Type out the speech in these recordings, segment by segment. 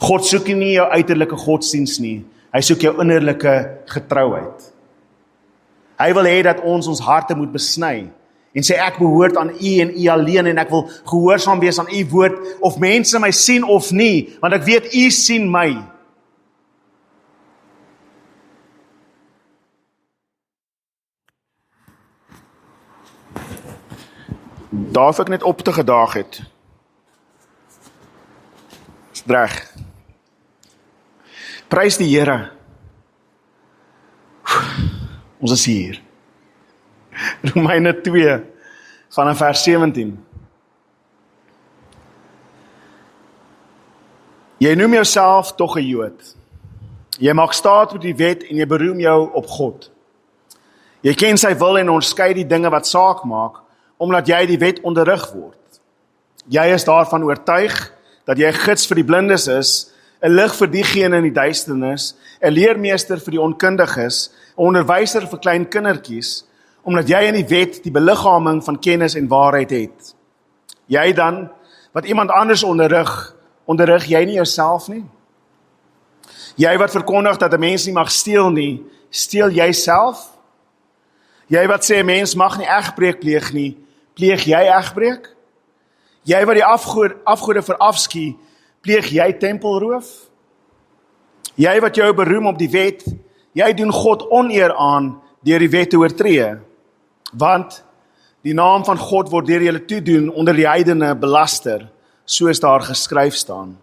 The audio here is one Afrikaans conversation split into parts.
God soek nie jou uiterlike godsdiens nie, hy soek jou innerlike getrouheid. Hy wil hê dat ons harte moet besny, en sê ek behoort aan U en U alleen, en ek wil gehoorsaam wees aan U woord, of mense my sien of nie, want ek weet U sien my. Daar ek net op te gedaag het. Is reg. Prys die Here. Ons is hier. Romeine 2 vanaf vers 17. Jy noem jouself tog 'n Jood. Jy maak staat op die wet en jy beroem jou op God. Jy ken sy wil en onderskei die dinge wat saak maak, omdat jy die wet onderrig word. Jy is daarvan oortuig dat jy 'n gids vir die blindes is, 'n lig vir diegene in die duisternis, 'n leermeester vir die onkundiges, 'n onderwyser vir klein kindertjies, omdat jy in die wet die beliggaaming van kennis en waarheid het. Jy dan, wat iemand anders onderrig jy nie jouself nie? Jy wat verkondig dat 'n mens nie mag steel nie, steel jy self? Jy wat sê 'n mens mag nie egbreek pleeg nie, pleeg jy egbreek? Jy wat die afgode verafskie, pleeg jy tempelroof? Jy wat jou beroem op die wet, jy doen God oneer aan deur die wet te oortree. Want die naam van God word deur julle toedoen onder die heidene belaster, soos daar geskryf staan.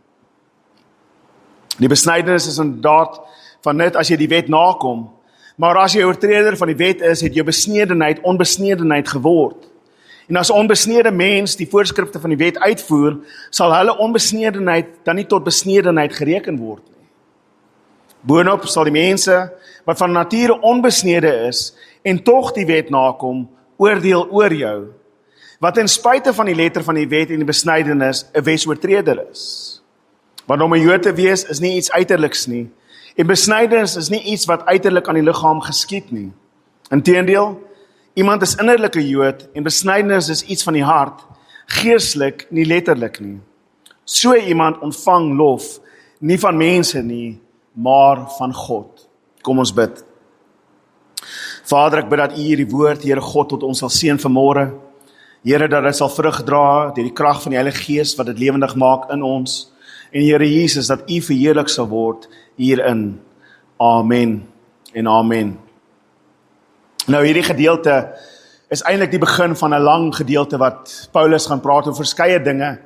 Die besnydenis is inderdaad van net as jy die wet nakom, maar as jy oortreder van die wet is, het jou besnedenheid onbesnedenheid geword. En as 'n onbesnede mens die voorskrifte van die wet uitvoer, sal hulle onbesnedenheid dan nie tot besnedenheid gereken word nie. Boonop sal die mense wat van nature onbesnede is en tog die wet nakom, oordeel oor jou, wat ten spyte van die letter van die wet en die besnydenis 'n wetsoortreder is. Want om 'n Jood te wees is nie iets uiterliks nie, en besnydenis is nie iets wat uiterlik aan die liggaam geskied nie. Inteendeel, iemand is innerlik 'n Jood en besnydenis is iets van die hart, geestelik, nie letterlik nie. So iemand ontvang lof, nie van mense nie, maar van God. Kom ons bid. Vader, ek bid dat U hierdie woord, Here God, tot ons sal seën vanmôre. Here, dat dit sal vrug dra deur die krag van die Heilige Gees wat dit lewendig maak in ons. En Here Jesus, dat U verheerlik sal word hierin. Amen en amen. Nou hierdie gedeelte is eintlik die begin van 'n lang gedeelte wat Paulus gaan praat oor verskeie dinge.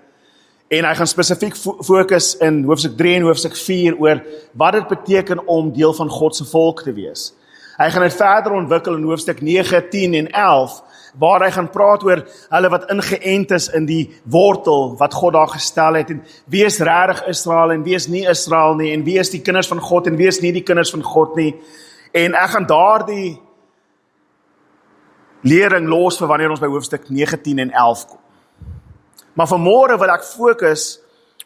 En hy gaan spesifiek fokus in hoofstuk 3 en hoofstuk 4 oor wat dit beteken om deel van God se volk te wees. Hy gaan dit verder ontwikkel in hoofstuk 9, 10 en 11, waar hy gaan praat oor hulle wat ingeënt is in die wortel wat God daar gestel het, en wie is regtig Israel en wie is nie Israel nie, en wie is die kinders van God en wie is nie die kinders van God nie. En ek gaan daardie lering los vir wanneer ons by hoofstuk 9, 10 en 11 kom. Maar vanmôre wil ek fokus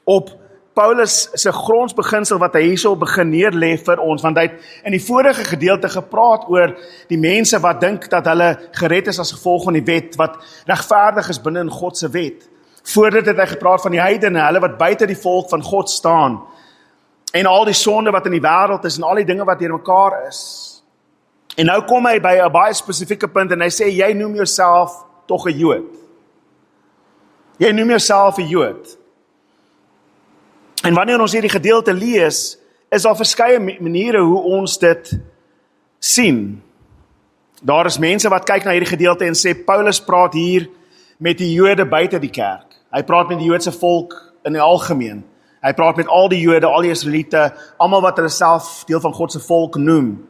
op Paulus se grondsbeginsel wat hy hierso begin neerlê vir ons, want hy het in die vorige gedeelte gepraat oor die mense wat dink dat hulle gered is as gevolg van die wet, wat regverdig is binne in God se wet. Voor dit het hy gepraat van die heidene, hulle wat buite die volk van God staan, en al die sonde wat in die wêreld is, en al die dinge wat deur mekaar is. En nou kom hy by 'n baie spesifieke punt, en hy sê, jy noem jouself tog 'n Jood. Jy noem jouself 'n Jood. En wanneer ons hierdie gedeelte lees, is daar verskeie maniere hoe ons dit sien. Daar is mense wat kyk na hierdie gedeelte en sê, Paulus praat hier met die Jode buite die kerk. Hy praat met die Joodse volk in die algemeen. Hy praat met al die Jode, al die Israeliete, almal wat hulle self deel van God se volk noem.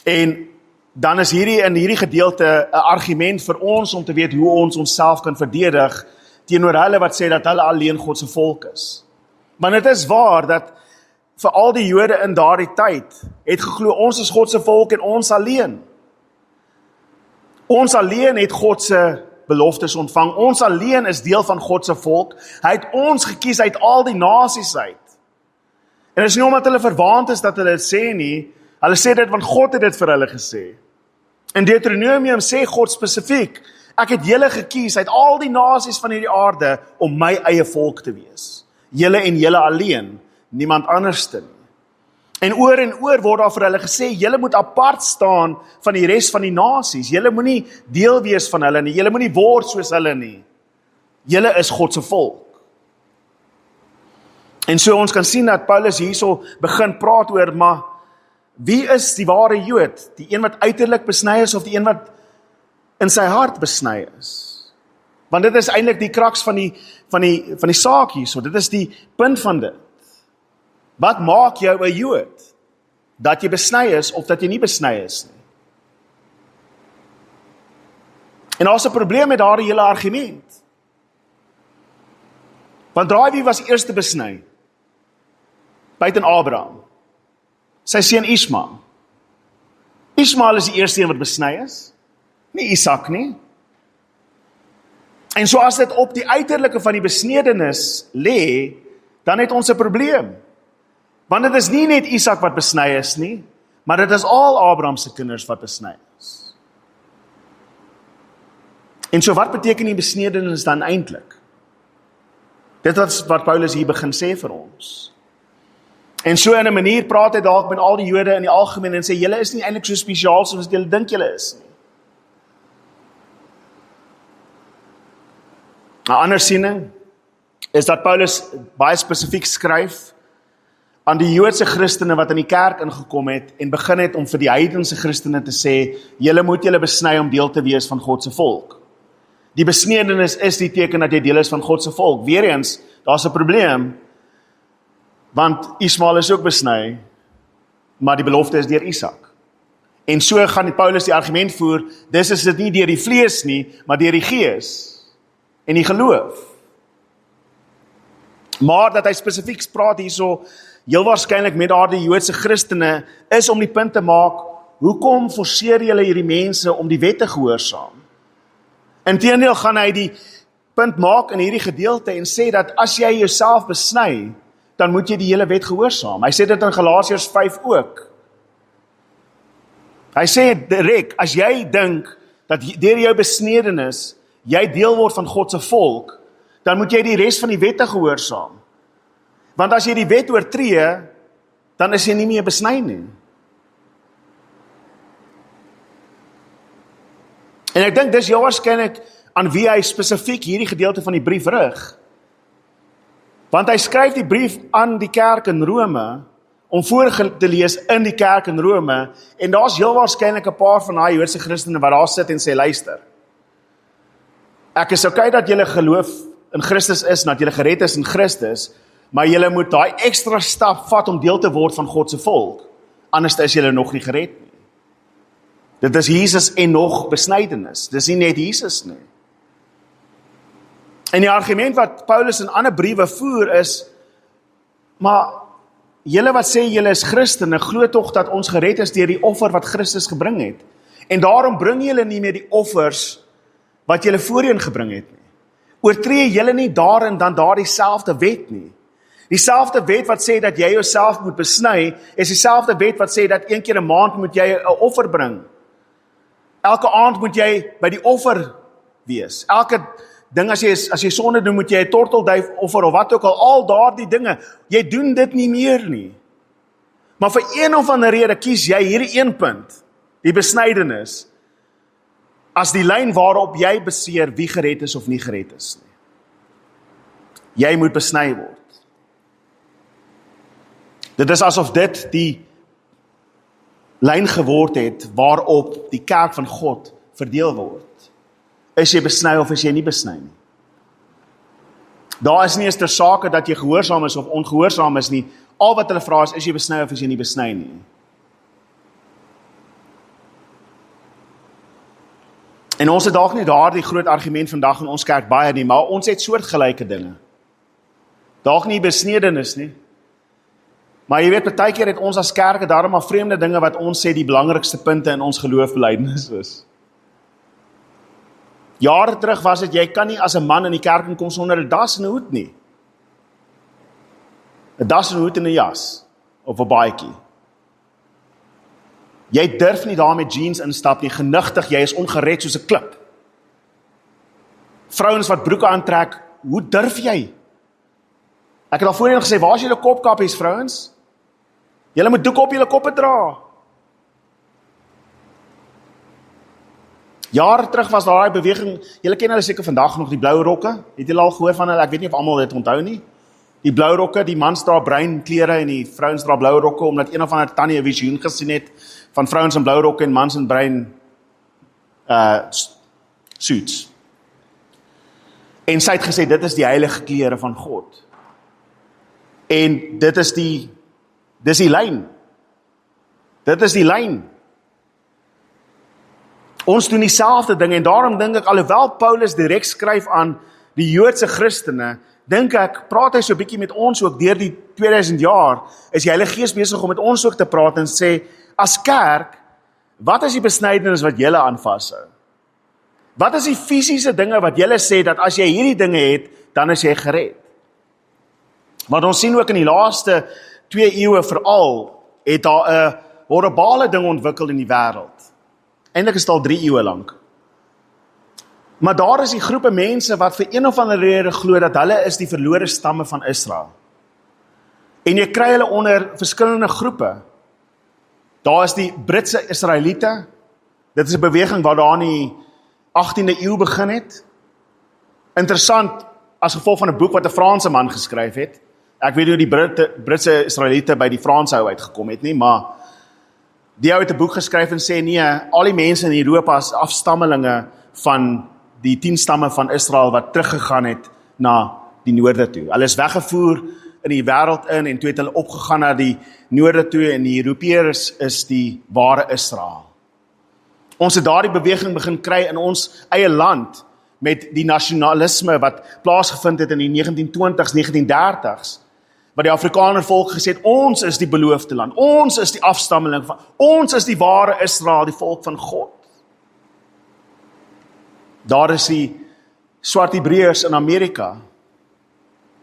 En dan is in hierdie gedeelte 'n argument vir ons om te weet hoe ons onsself kan verdedig teenoor hulle wat sê dat hulle alleen God se volk is. Maar dit is waar dat vir al die Jode in daardie tyd het geglo ons is God se volk en ons alleen. Ons alleen het God se beloftes ontvang. Ons alleen is deel van God se volk. Hy het ons gekies uit al die nasies uit. En dit is nie omdat hulle verwaand is dat hulle dit sê nie. Hulle sê dit want God het dit vir hulle gesê. In Deuteronomium sê God spesifiek, ek het julle gekies uit al die nasies van hierdie aarde om my eie volk te wees. Julle en julle alleen niemand anderste nie. En oor word daar vir hulle gesê, julle moet apart staan van die res van die nasies. Julle moenie deel wees van hulle nie. Julle moenie word soos hulle nie. Julle is God se volk. En so ons kan sien dat Paulus hierso begin praat oor, maar wie is die ware Jood? Die een wat uiterlik besny is of die een wat in sy hart besny is? Want dit is eintlik die kraks van die saak hierso. Dit is die punt van dit. Wat maak jou 'n Jood? Dat jy besny is of dat jy nie besny is nie. En daar's 'n probleem met daardie hele argument. Want wie was eerste besny? Buiten Abraham. Sy seun Ismael. Ismael is die eerste een wat besny is. Nie Isak nie. En so as dit op die uiterlike van die besnedenis lê, dan het ons 'n probleem. Want dit is nie net Isak wat besny is nie, maar dit is al Abraham se kinders wat besny is. En so wat beteken die besnedenis dan eintlik? Dit is wat Paulus hier begin sê vir ons. En so in 'n manier praat hy dalk met al die Jode in die algemeen en sê, julle is nie eintlik so spesiaal soos wat julle dink julle is nie. 'n ander siening is dat Paulus baie spesifiek skryf aan die Joodse Christene wat in die kerk ingekom het en begin het om vir die heidense Christene te sê, julle moet julle besny om deel te wees van God se volk. Die besnedenis is die teken dat jy deel is van God se volk. Weereens, daar's 'n probleem, want Ismael is ook besny, maar die belofte is deur Isak. En so gaan die Paulus die argument voer, dis is dit nie deur die vlees nie, maar deur die gees en die geloof. Maar dat hy spesifiek praat hierso, heel waarskynlik met daardie Joodse Christene, is om die punt te maak, hoekom forceer julle hierdie mense om die wet te gehoorsaam? Inteendeel gaan hy die punt maak in hierdie gedeelte en sê dat as jy jouself besny, dan moet jy die hele wet gehoorsaam. Hy sê dit in Galasiërs 5 ook. Hy sê direk, as jy dink dat deur jou besnedenis jy deel word van God se volk, dan moet jy die res van die wette gehoorsaam. Want as jy die wet oortree, dan is jy nie meer besny nie. En ek dink dis heel waarskynlik aan wie hy spesifiek hierdie gedeelte van die brief rig. Want hy skryf die brief aan die kerk in Rome, om voor te lees in die kerk in Rome, en daar's heel waarskynlik 'n paar van daai Joodse Christene wat daar sit en sê, luister, ek is okay dat julle geloof in Christus is, dat julle gered is in Christus, maar julle moet daai ekstra stap vat om deel te word van God se volk, anders is julle nog nie gered nie. Dit is Jesus en nog besnydenis, dis nie net Jesus nie. En die argument wat Paulus in ander briewe voer is, maar julle wat sê julle is Christene, glo tog dat ons gered is deur die offer wat Christus gebring het. En daarom bring julle nie meer die offers wat julle voorheen gebring het nie. Oortree julle nie daarin dan daardie selfde wet nie. Dieselfde wet wat sê dat jy jouself moet besny, is dieselfde wet wat sê dat een keer 'n maand moet jy 'n offer bring. Elke aand moet jy by die offer wees. Elke ding as jy sonde doen, moet jy 'n tortelduif offer of wat ook al daardie dinge. Jy doen dit nie meer nie. Maar vir een of ander rede kies jy hierdie een punt, die besnydenis, as die lyn waarop jy beseer wie gered is of nie gered is nie. Jy moet besny word. Dit is asof dit die lyn geword het waarop die kerk van God verdeel word. Is jy besny of is jy nie besny nie? Daar is nie eens ter sake dat jy gehoorsaam is of ongehoorsaam is nie. Al wat hulle vra is jy besny of is jy nie besny nie? En ons het dalk nie daardie groot argument vandag in ons kerk baie nie, maar ons het soortgelyke dinge. Dalk nie besnedenis nie. Maar jy weet, partykeer het ons as kerke daarom maar vreemde dinge wat ons sê die belangrikste punte in ons geloofbelydenis is. Jare terug was dit, jy kan nie as 'n man in die kerk kom sonder 'n das en 'n hoed nie. 'n Das en 'n hoed en 'n jas, of 'n baadjie. Jy durf nie daar met jeans instap nie, genigtig, jy is ongered soos 'n klip. Vrouens wat broeke aantrek, hoe durf jy? Ek het al voorheen gesê, waar is julle kopkappies, vrouens? Julle moet doek op julle koppe dra. Jare terug was daar 'n beweging, julle ken hulle seker vandag nog, die blou rokke. Het julle al gehoor van hulle? Ek weet nie of almal dit onthou nie. Die blou rokke, die mans dra bruin klere en die vrouens dra blou rokke, omdat een of ander tannie 'n visioen gesien het van vrouens in blou rokke en mans in bruin suits. En sy het gesê, dit is die heilige klere van God. En dis die lyn. Dit is die lyn. Ons doen dieselfde ding en daarom dink ek, alhoewel Paulus direk skryf aan die Joodse Christene, dink ek, praat hy so 'n bietjie met ons ook deur die 2000 jaar, is die Heilige Gees besig om met ons ook te praat en sê, as kerk, wat is die besnydenis wat julle aanvashou? Wat is die fisiese dinge wat julle sê, dat as jy hierdie dinge het, dan is jy gered? Want ons sien ook in die laaste 2 eeue veral, het daar 'n horribale ding ontwikkel in die wêreld. Eintlik is dit al 3 eeue lank. Maar daar is die groepe mense wat vir een of ander rede glo dat hulle is die verlore stamme van Israel. En jy kry hulle onder verskillende groepe. Daar is die Britse Israeliete. Dit is 'n beweging wat daar in die 18de eeu begin het. Interessant, as gevolg van 'n boek wat 'n Franse man geskryf het. Ek weet nie hoe die Britse Israeliete by die Franse ou uitgekom het nie, maar die ou het 'n boek geskryf en sê nee, al die mense in Europa is afstammelinge van die 10 stamme van Israel wat teruggegaan het na die noorde toe. Hulle is weggevoer in die wêreld in en toe het hulle opgegaan na die noorde toe en die Europeërs is die ware Israel. Ons het daardie beweging begin kry in ons eie land met die nasionalisme wat plaasgevind het in die 1920s, 1930s, wat die Afrikaner volk gesê het, ons is die beloofde land, ons is die afstammeling van, ons is die ware Israel, die volk van God. Daar is die swart Hebreërs in Amerika,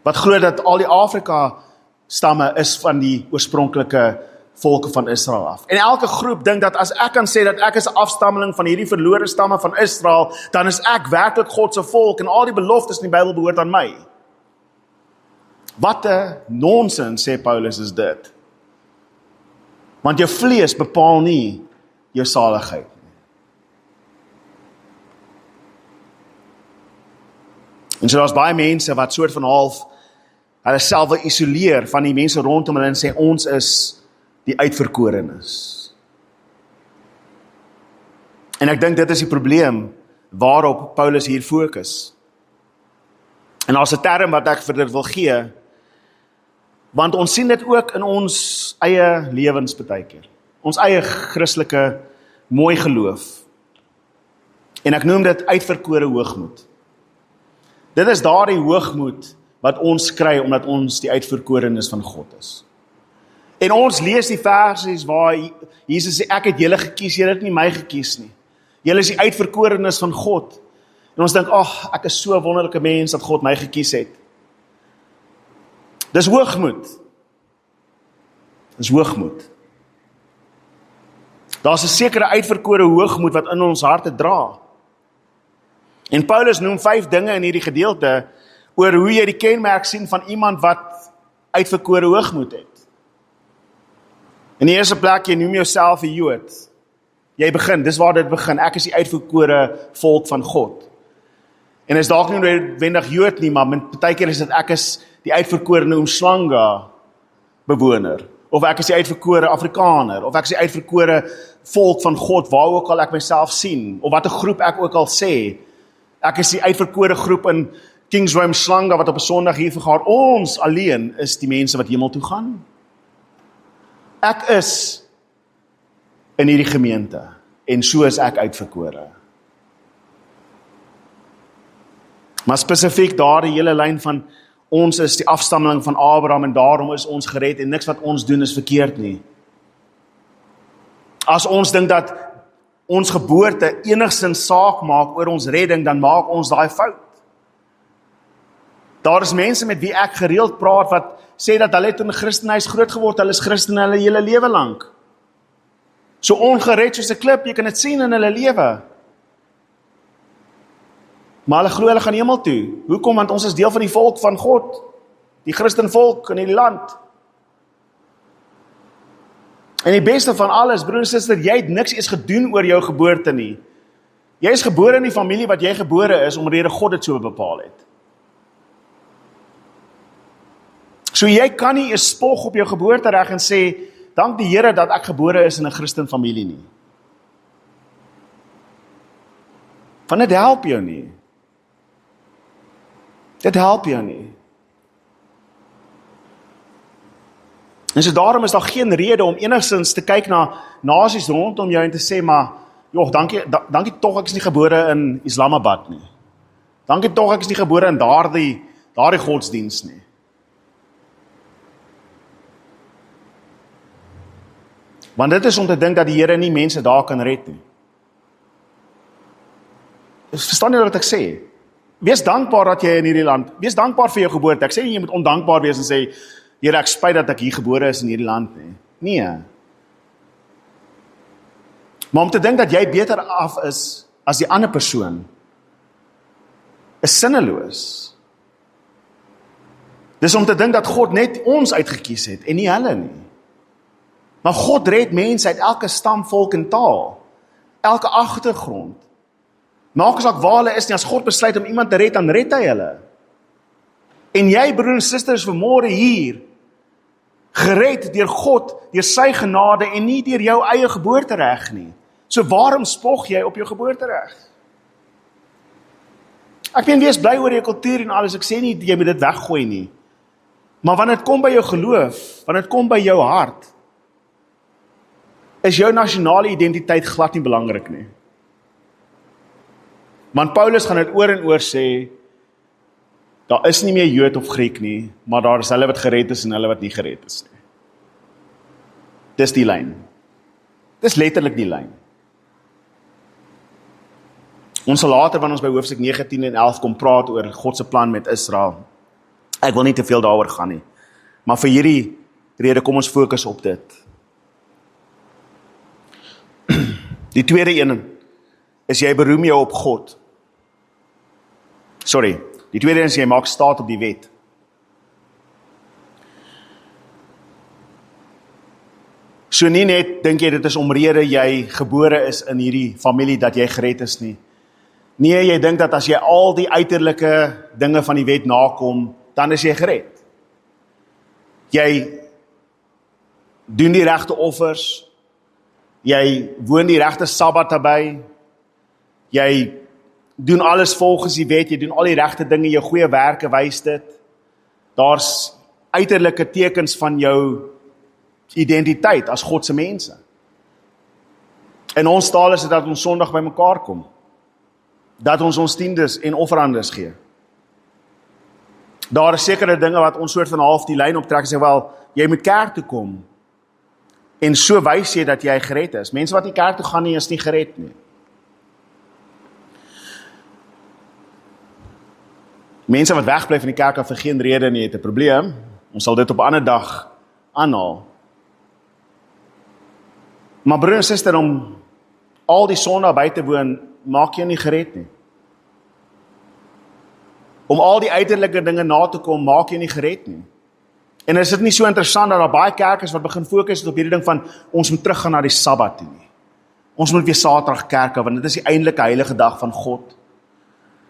wat glo dat al die Afrika stamme is van die oorspronklike volke van Israel af. En elke groep dink dat as ek kan sê dat ek is 'n afstammeling van hierdie verlore stamme van Israel, dan is ek werklik God se volk en al die beloftes in die Bybel behoort aan my. Wat 'n nonsens, sê Paulus, is dit. Want jou vlees bepaal nie jou saligheid. En so daar's baie mense wat soort van half hulle self wil isoleer van die mense rondom hulle en sê ons is die uitverkorenes. En ek dink dit is die probleem waarop Paulus hier fokus. En daar's 'n term wat ek vir dit wil gee, want ons sien dit ook in ons eie lewens partykeer. Ons eie Christelike mooi geloof. En ek noem dit uitverkore hoogmoed. Dit is daardie hoogmoed wat ons kry omdat ons die uitverkorenes van God is. En ons lees die versies waar Jesus sê, ek het julle gekies, julle het nie my gekies nie. Julle is die uitverkorenes van God. En ons dink, ag, ek is so 'n wonderlike mens dat God my gekies het. Dis hoogmoed. Dis hoogmoed. Daar's 'n sekere uitverkore hoogmoed wat in ons harte dra. En Paulus noem 5 dinge in hierdie gedeelte oor hoe jy die kenmerk sien van iemand wat uitverkore hoogmoed het. In die eerste plek, jy noem jouself 'n Jood. Jy begin, dis waar dit begin. Ek is die uitverkore volk van God. En is dalk nie noodwendig Jood nie, maar partykeer is dit ek is die uitverkorene Umhlanga bewoner, of ek is die uitverkore Afrikaner, of ek is die uitverkore volk van God, waar ook al ek myself sien, of wat 'n groep ek ook al sê. Ek is die uitverkore groep in Kingsway Umhlanga wat op 'n Sondag hier vergaar. Ons alleen is die mense wat hemel toe gaan. Ek is in hierdie gemeente en so is ek uitverkore. Maar spesifiek daardie hele lyn van ons is die afstammeling van Abraham en daarom is ons gered en niks wat ons doen is verkeerd nie. As ons dink dat ons geboorte enigstens saak maak oor ons redding, dan maak ons daai fout. Daar is mense met wie ek gereeld praat wat sê dat hulle het in 'n Christenhuis groot geword, hulle is Christen hulle hele lewe lank. So ongered soos 'n klip, jy kan dit sien in hulle lewe. Maar hulle glo hulle gaan hemel toe. Hoekom? Want ons is deel van die volk van God. die Christenvolk in hierdie land. En die beste van alles, broer en suster, jy het niks eens gedoen oor jou geboorte nie. Jy is gebore in die familie wat jy gebore is, omdat God dit so bepaal het. So jy kan nie eens spog op jou geboortereg en sê, dank die Here dat ek gebore is in 'n Christen familie nie. Want dit help jou nie. Dit help jou nie. En so daarom is daar geen rede om enigstens te kyk na nasies rondom jou en te sê, maar, joh, dankie tog ek is nie gebore in Islamabad nie. Dankie tog ek is nie gebore in daardie godsdiens nie. Want dit is om te dink dat die Here nie mense daar kan red nie. Verstaan jy wat ek sê? Wees dankbaar dat jy in hierdie land, wees dankbaar vir jou geboorte. Ek sê nie jy moet ondankbaar wees en sê, Here, ek spyt dat ek hier gebore is in hierdie land nie. Nee. Maar om te dink dat jy beter af is as die ander persoon, is sinneloos. Dis om te dink dat God net ons uitgekies het en nie hulle nie. Maar God red mense uit elke stam, volk en taal, elke agtergrond. Maak saak waar hulle is nie, as God besluit om iemand te red, dan red hy hulle. En jy, broer en susters, vanmôre hier, gered deur God, deur sy genade en nie deur jou eie geboortereg nie. So waarom spog jy op jou geboortereg? Ek wees bly oor jou kultuur en alles, ek sê nie jy moet dit weggooi nie. Maar wanneer dit kom by jou geloof, wanneer dit kom by jou hart, is jou nasionale identiteit glad nie belangrik nie. Want Paulus gaan dit oor en oor sê, daar is nie meer Jood of Griek nie, maar daar is hulle wat gered is en hulle wat nie gered is nie. Dis die lyn. Dis letterlik die lyn. Ons sal later, wanneer ons by hoofstuk 9, 10 en 11 kom praat oor God se plan met Israel. Ek wil nie te veel daaroor gaan nie. Maar vir hierdie rede kom ons fokus op dit. Die tweede een is jy beroem jou op God. Die tweede is jy maak staat op die wet. So nie net dink jy dit is omrede jy gebore is in hierdie familie dat jy gered is nie. Nee, jy dink dat as jy al die uiterlike dinge van die wet nakom, dan is jy gered. Jy doen die regte offers, jy woon die regte Sabbat by, jy doen alles volgens die wet, jy doen al die regte dinge, jou goeie werke wys dit. Daar's uiterlike tekens van jou identiteit as God se mense. In ons taal is dit dat ons Sondag by mekaar kom. Dat ons tiendes en offerandes gee. Daar is sekere dinge wat ons soort van half die lyn optrek en sê, wel, jy moet kerk toe kom. En so wys jy dat jy gered is. Mense wat nie kerk toe gaan nie, is nie gered nie. Mense wat wegbly van die kerk af vir geen rede nie, het 'n probleem. Ons sal dit op 'n ander dag aanhaal. Maar broer en suster, om al die sonde by te woon, maak jy nie gered nie. Om al die uiterlike dinge na te kom, maak jy nie gered nie. En is dit nie so interessant dat daar baie kerkers wat begin fokus op hierdie ding van, ons moet teruggaan na die Sabbat toe nie. Ons moet weer Saterdag kerk, want dit is die eintlike heilige dag van God.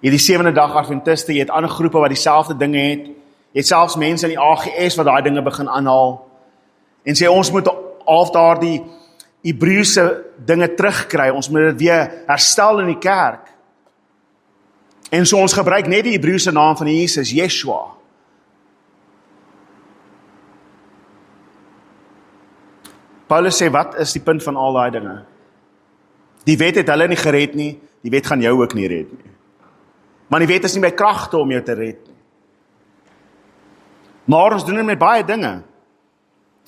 Jy het die 7de dag Adventiste, jy het ander groepe wat dieselfde dinge het. Jy het selfs mense in die AGS wat daai dinge begin aanhaal. En sê ons moet half daardie Hebreëse dinge terugkry, ons moet dit weer herstel in die kerk. En so ons gebruik net die Hebreëse naam van Jesus, Yeshua. Paulus sê, wat is die punt van al daai dinge? Die wet het hulle nie gered nie, die wet gaan jou ook nie red nie. Maar die wet is nie by kragte om jou te red nie. Maar ons doen dit met baie dinge.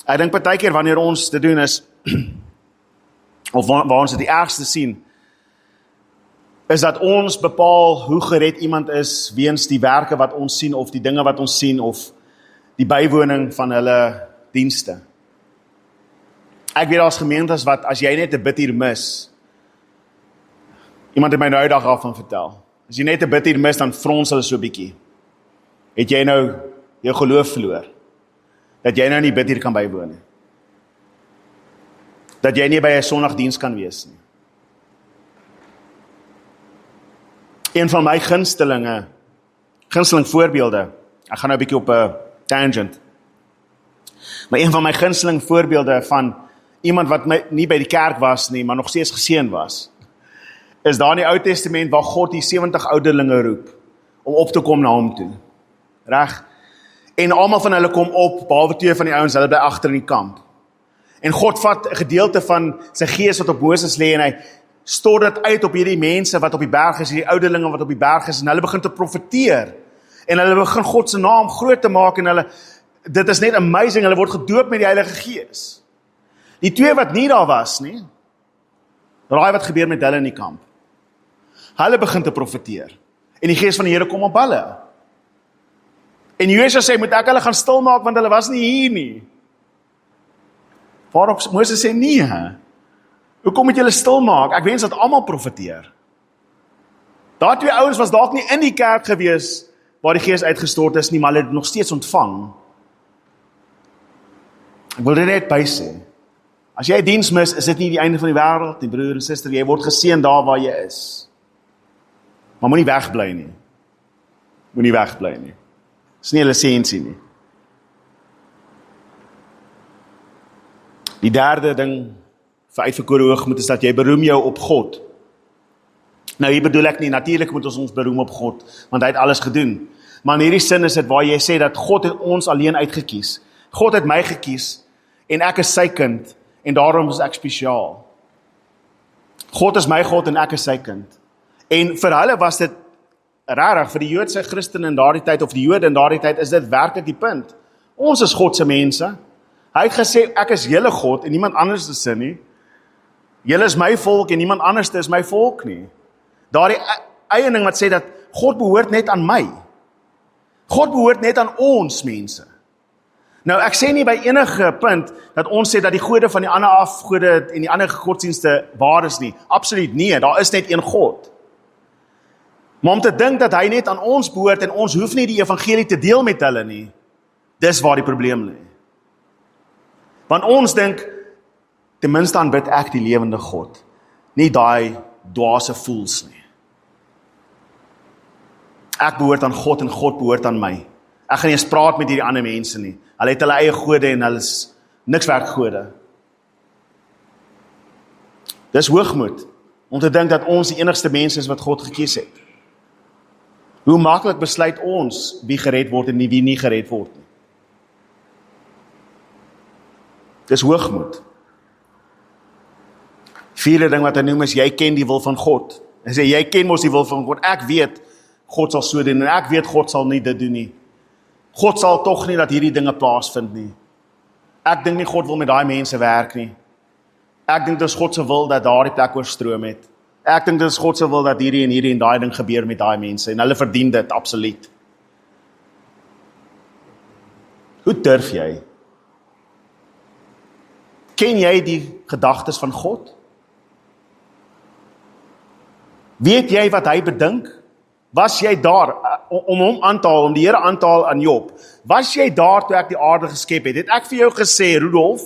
Ek dink partykeer wanneer ons dit doen is, of waar ons dit die ergste sien, is dat ons bepaal hoe gered iemand is, weens die werke wat ons sien, of die dinge wat ons sien, of die bywoning van hulle dienste. Ek weet daar's gemeentes wat, as jy net 'n bidtuur mis, iemand het my nou dag af van vertel, as jy net 'n bidtuur mis, dan frons hulle so bietjie. Het jy nou jou geloof verloor, dat jy nou nie bid hier kan bywoon nie. Dat jy nie by 'n Sondagdiens kan wees nie. Een van my gunsteling voorbeelde, ek gaan nou 'n bietjie op 'n tangent, maar een van my gunsteling voorbeelde van iemand wat nie by die kerk was nie, maar nog steeds geseën was, is daar in die Ou Testament waar God die 70 ouderlinge roep, om op te kom na hom toe. Reg? En almal van hulle kom op, behalwe 2 van die ouens, hulle bly agter in die kamp. En God vat 'n gedeelte van sy gees wat op Moses lê en hy stort dit uit op hierdie mense wat op die berg is, hierdie ouderlinge wat op die berg is, en hulle begin te profeteer. En hulle begin God se naam groot te maak en dit is net amazing, hulle word gedoop met die Heilige Gees. Die 2 wat nie daar was nie, raai wat gebeur met hulle in die kamp. Hulle begin te profeteer. En die Gees van die Here kom op hulle. En Josua sê, moet ek hulle gaan stil maak, want hulle was nie hier nie. Waarop Moses sê, nee, hoekom moet julle stil maak? Ek wens dat almal profeteer. Daai 2 ouens was dalk nie in die kerk gewees, waar die Gees uitgestort is nie, maar hulle het nog steeds ontvang. Ek wil dit net bysê. As jy 'n diens mis, is dit nie die einde van die wêreld, die broer en suster, jy word geseën daar waar jy is. Maar moenie wegbly nie. Moenie wegbly nie. Dis nie 'n lisensie nie. Die derde ding vir uitverkore hoogmoed is dat jy beroem jou op God. Nou hier bedoel ek nie, natuurlik moet ons beroem op God, want hy het alles gedoen. Maar in hierdie sin is dit waar jy sê dat God het ons alleen uitgekies. God het my gekies en ek is sy kind en daarom is ek spesiaal. God is my God en ek is sy kind. En vir hulle was dit rarig, vir die Joodse Christene in daardie tyd, of die Jode in daardie tyd, is dit werklik die punt. Ons is God se mense. Hy het gesê, ek is julle God en niemand anders is nie. Julle is my volk en niemand anders is my volk nie. Daardie eie ding wat sê dat God behoort net aan my. God behoort net aan ons mense. Nou ek sê nie by enige punt dat ons sê dat die gode van die ander afgode en die ander godsdienste waar is nie. Absoluut nie, daar is net een God. Maar om te dink dat hy net aan ons behoort en ons hoef nie die evangelie te deel met hulle nie, dis waar die probleem lê. Want ons dink, ten minste aanbid ek die lewende God, nie daai dwaase fools nie. Ek behoort aan God en God behoort aan my. Ek gaan nie eens praat met hierdie ander mense nie. Hulle het hulle eie gode en hulle is niks werd gode. Dis hoogmoed, om te dink dat ons die enigste mense is wat God gekies het. Hoe maklik besluit ons wie gered word en wie nie gered word nie. Dis hoogmoed. Vierde ding wat hy noem is, jy ken die wil van God. Hy sê, jy ken mos die wil van God. Ek weet, God sal so doen, en ek weet, God sal nie dit doen nie. God sal tog nie dat hierdie dinge plaasvind nie. Ek dink nie God wil met daai mense werk nie. Ek dink dis God se wil dat daardie plek oorstroom het. Ek dink dis God se wil dat hierdie en daai ding gebeur met daai mense, en hulle verdien dit, absoluut. Hoe durf jy? Ken jy die gedagtes van God? Weet jy wat hy bedink? Was jy daar, om hom aan te haal, om die Here aan te haal aan Job? Was jy daar toe ek die aarde geskep het? Het ek vir jou gesê, Rudolf,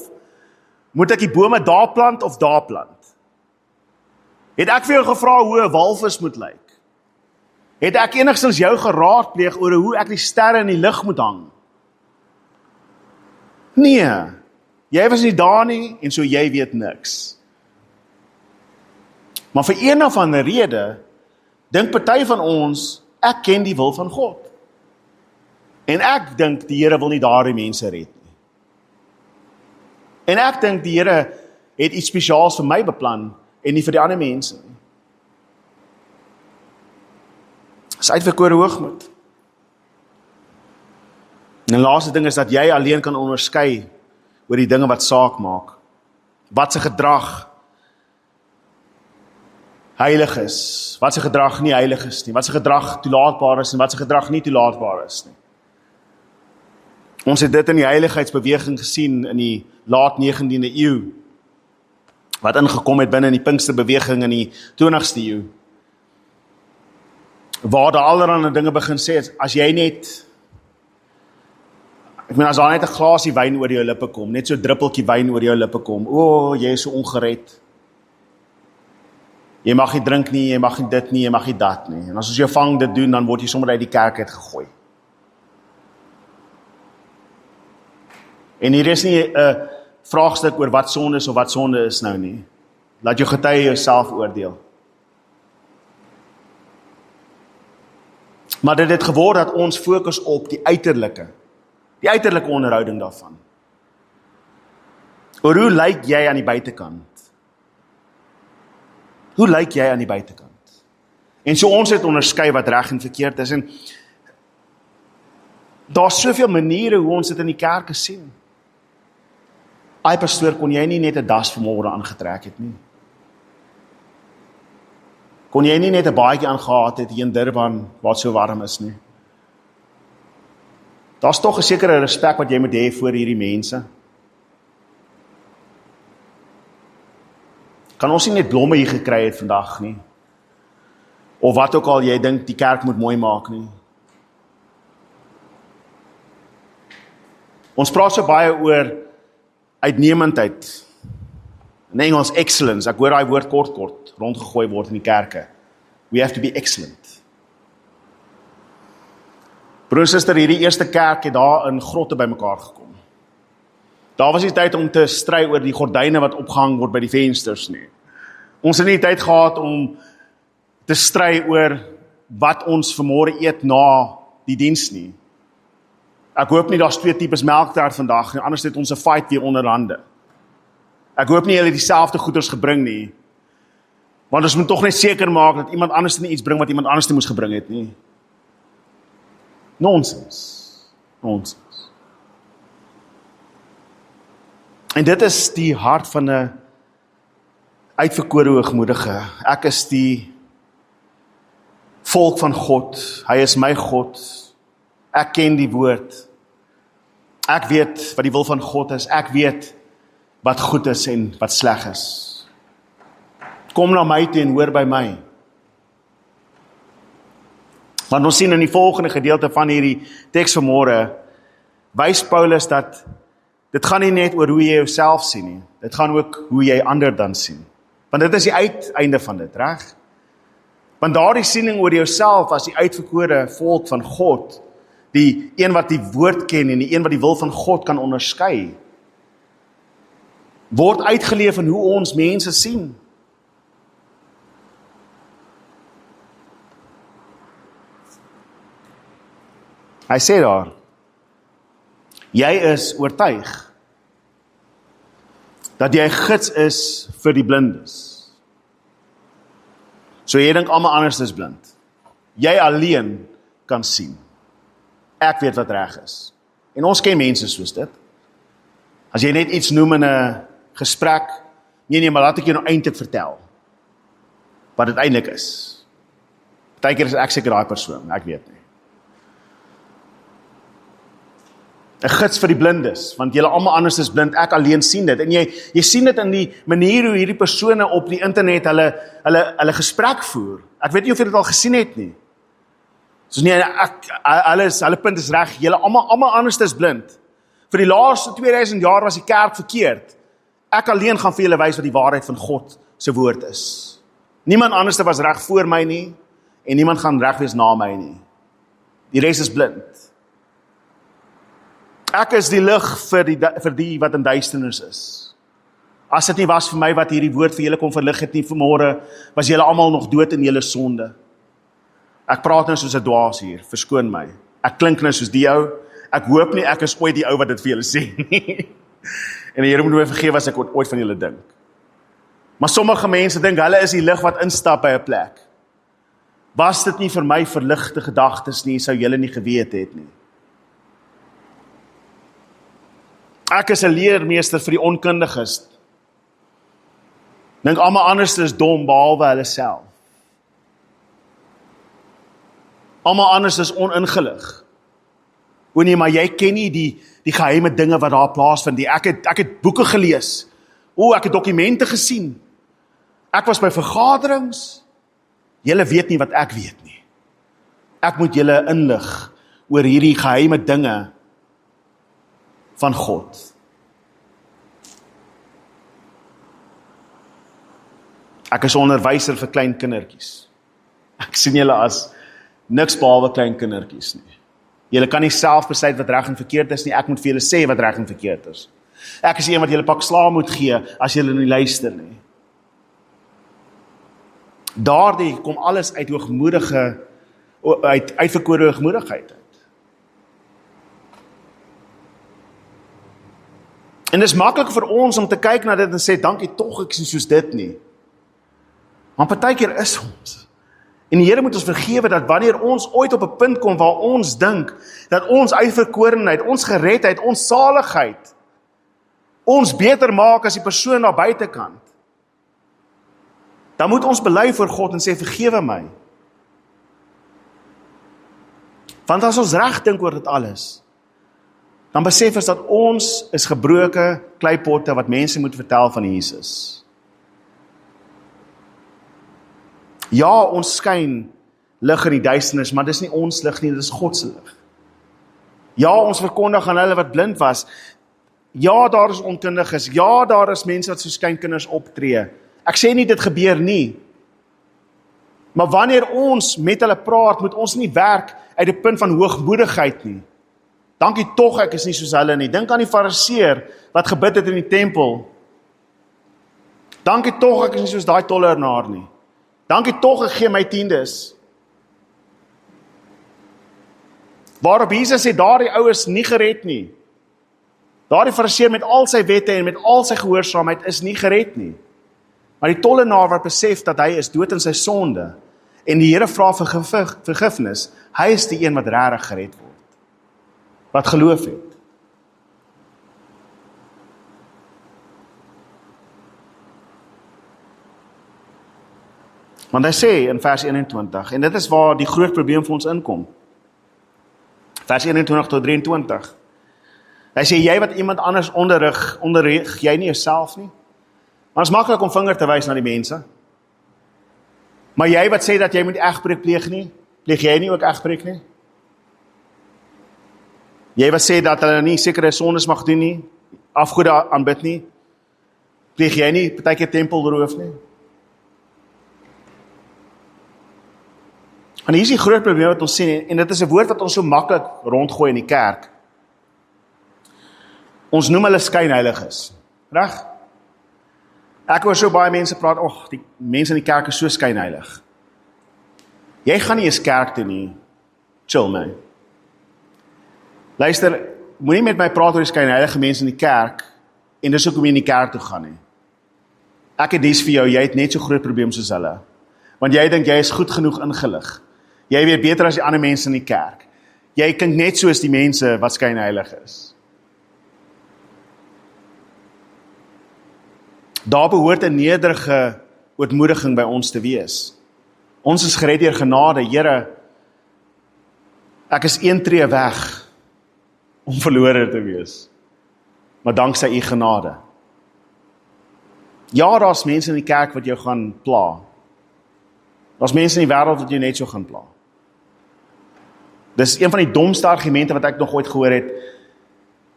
moet ek die bome daar plant of daar plant? Het ek vir jou gevra hoe 'n walvis moet lyk? Het ek enigstens jou geraadpleeg oor hoe ek die sterre in die lug moet hang? Nee, jy was nie daar nie, en so jy weet niks. Maar vir een of ander rede, dink party van ons, ek ken die wil van God. En ek dink die Here wil nie daardie mense red nie. En ek dink die Here het iets spesiaals vir my beplan, en nie vir die ander mense nie. Dis uitverkore hoogmoed. En die laaste ding is dat jy alleen kan onderskei oor die dinge wat saak maak. Wat se gedrag heilig is, wat se gedrag nie heilig is nie, wat se gedrag toelaatbaar is en wat se gedrag nie toelaatbaar is nie. Ons het dit in die heiligheidsbeweging gesien in die laat 19de eeu, wat ingekom het binne in die Pinksterbeweging in die 20ste eeu. Waar daar allerhande dinge begin sê, as jy net Ek meen, as daar net 'n glasie wyn oor jou lippe kom, net so 'n druppeltjie wyn oor jou lippe kom, jy is so ongered. Jy mag nie drink nie, jy mag nie dit nie, jy mag nie dat nie. En as ons jou vang dit doen, dan word jy sommer uit die kerk uit gegooi. En hier is nie 'n vraagstuk oor wat sonde is of wat sonde is nou nie. Laat jou getuie jouself oordeel. Maar dit het geword dat ons fokus op die uiterlike onderhouding daarvan. Oor hoe lyk jy aan die buitekant? Hoe lyk jy aan die buitekant? En so ons het onderskei wat reg en verkeerd is. En daar's soveel maniere hoe ons dit in die kerke sien. Ai pastoor, kon jy nie net 'n das vanmôre aangetrek het nie? Kon jy nie net 'n baadjie aangehad het hier in Durban waar dit so warm is nie? Daar's tog 'n sekere respek wat jy moet hê vir hierdie mense. Kan ons nie net blomme hier gekry het vandag nie? Of wat ook al jy dink die kerk moet mooi maak nie? Ons praat so baie oor uitnemendheid. In Engels excellence. Ek hoor daai woord kort rondgegooi word in die kerke. We have to be excellent. Broer en suster, hierdie eerste kerk het daar in grotte bymekaar gekom. Daar was nie tyd om te stry oor die gordyne wat opgehang word by die vensters nie. Ons het nie tyd gehad om te stry oor wat ons vanmôre eet na die diens nie. Ek hoop nie daar's 2 tipes melktert vandag nie, anders het ons 'n fight weer onderhande. Ek hoop nie julle dieselfde goeders gebring nie. Want ons moet tog net seker maak dat iemand anders nie iets bring wat iemand anders nie moes gebring het nie. Nonsens. En dit is die hart van 'n uitverkore hoogmoedige. Ek is die volk van God. Hy is my God. Ek ken die woord. Ek weet wat die wil van God is. Ek weet wat goed is en wat sleg is. Kom na my toe en hoor by my. Want ons sien in die volgende gedeelte van hierdie teks vanmôre, wys Paulus dat dit gaan nie net oor hoe jy jouself sien nie. Dit gaan ook hoe jy ander dan sien. Want dit is die uiteinde van dit, reg? Want daardie siening oor jouself as die uitverkore volk van God, die een wat die woord ken en die een wat die wil van God kan onderskei, word uitgeleef in hoe ons mense sien. Hy sê daar, jy is oortuig dat jy gids is vir die blindes. So jy dink almal anders is blind. Jy alleen kan sien. Ek weet wat reg is. En ons ken mense soos dit. As jy net iets noem in 'n gesprek, nee, maar laat ek jou nou eintlik vertel wat dit eintlik is. Partykeer is ek seker daai persoon, ek weet nie. 'n gids vir die blindes, want julle almal anders is blind, ek alleen sien dit. En jy sien dit in die manier hoe hierdie persone op die internet hulle gesprek voer. Ek weet nie of jy dit al gesien het nie. Soos nie, hulle punt is reg, julle almal anders is blind. Vir die laaste 2000 jaar was die kerk verkeerd. Ek alleen gaan vir julle wys wat die waarheid van God se woord is. Niemand anders was reg voor my nie, en niemand gaan reg wees na my nie. Die res is blind. Ek is die lig vir die wat in duisternis is. As dit nie was vir my wat hierdie woord vir julle kon verlig het nie vanmôre, was julle almal nog dood in julle sonde. Ek praat nou soos 'n dwaas hier, verskoon my. Ek klink nou soos die ou. Ek hoop nie ek is ooit die ou wat dit vir julle sê nie. En die Here moet my vergewe as ek ooit van julle dink. Maar sommige mense dink hulle is die lig wat instap by 'n plek. Was dit nie vir my verligte gedagtes nie, sou julle nie geweet het nie. Ek is 'n leermeester vir die onkundiges. Dink almal anders is dom behalwe hulle self. Almal anders is oningelig. O nee, maar jy ken nie die geheime dinge wat daar plaasvind nie. Ek het boeke gelees. Ek het dokumente gesien. Ek was by vergaderings. Julle weet nie wat ek weet nie. Ek moet julle inlig oor hierdie geheime dinge van God. Ek is onderwyser vir klein kindertjies. Ek sien julle as niks behalwe klein kindertjies nie. Julle kan nie self besluit wat reg en verkeerd is nie, ek moet vir julle sê wat reg en verkeerd is. Ek is een wat julle pak slaag moet gee, as julle nie luister nie. Daardie kom alles uit uitverkore hoogmoedigheid uit. En dit is maklik vir ons om te kyk na dit en sê, dankie tog, ek is nie soos dit nie. Maar partykeer is ons. En die Here moet ons vergewe dat wanneer ons ooit op 'n punt kom waar ons dink, dat ons uitverkorenheid, ons geredheid, ons saligheid, ons beter maak as die persoon daar buitekant, dan moet ons bely voor God en sê, vergewe my. Want as ons reg dink oor dit alles, dan besef ons dat ons is gebroke kleipotte wat mense moet vertel van Jesus. Ja, ons skyn lig in die duisternis, maar dis nie ons lig nie, dis God se lig. Ja, ons verkondig aan hulle wat blind was. Ja, daar is onkundiges. Ja, daar is mense wat soos kleinkinders optree. Ek sê nie dit gebeur nie. Maar wanneer ons met hulle praat, moet ons nie werk uit 'n punt van hoogmoedigheid nie. Dankie tog, ek is nie soos hulle nie. Dink aan die fariseer wat gebid het in die tempel. Dankie tog, ek is nie soos daai tollenaar nie. Dankie tog, ek gee my tiendes. Waarop Jesus sê, daardie ou is nie gered nie. Daardie fariseer met al sy wette en met al sy gehoorsaamheid is nie gered nie. Maar die tollenaar wat besef dat hy is dood in sy sonde, en die Here vra vir vergifnis, hy is die een wat regtig gered word. Wat geloof het. Want hy sê in vers 21, en dit is waar die groot probleem vir ons inkom. Vers 21 tot 23. Hy sê, jy wat iemand anders onderrig jy nie jouself nie. Maar het is maklik om vinger te wys na die mense. Maar jy wat sê dat jy moet egbreek pleeg nie, pleeg jy nie ook egbreek nie? Jy wat sê dat hulle nie sekere sondes mag doen nie, afgode aanbid nie, pleeg jy nie partykeer tempelroof nie? En hier is die groot probleem wat ons sien, en dit is 'n woord wat ons so maklik rondgooi in die kerk. Ons noem hulle skynheiliges, reg? Ek hoor so baie mense praat, die mense in die kerk is so skynheilig. Jy gaan nie eens kerk toe nie, chill my. Luister, moenie met my praat oor die skynheilige mense in die kerk, en dis ook om jy in die kerk toe gaan nie. Ek het dis vir jou, jy het net so groot probleem soos hulle. Want jy dink jy is goed genoeg ingelig. Jy weet beter as die ander mense in die kerk. Jy klink net soos die mense wat skynheilig is. Daar behoort 'n nederige ootmoediging by ons te wees. Ons is gered deur genade, Here. Ek is een tree weg om verlore te wees. Maar danksy u genade. Ja, daar's mense in die kerk wat jou gaan pla. Daar's mense in die wêreld wat jou net so gaan pla. Dis een van die domste argumente wat ek nog ooit gehoor het.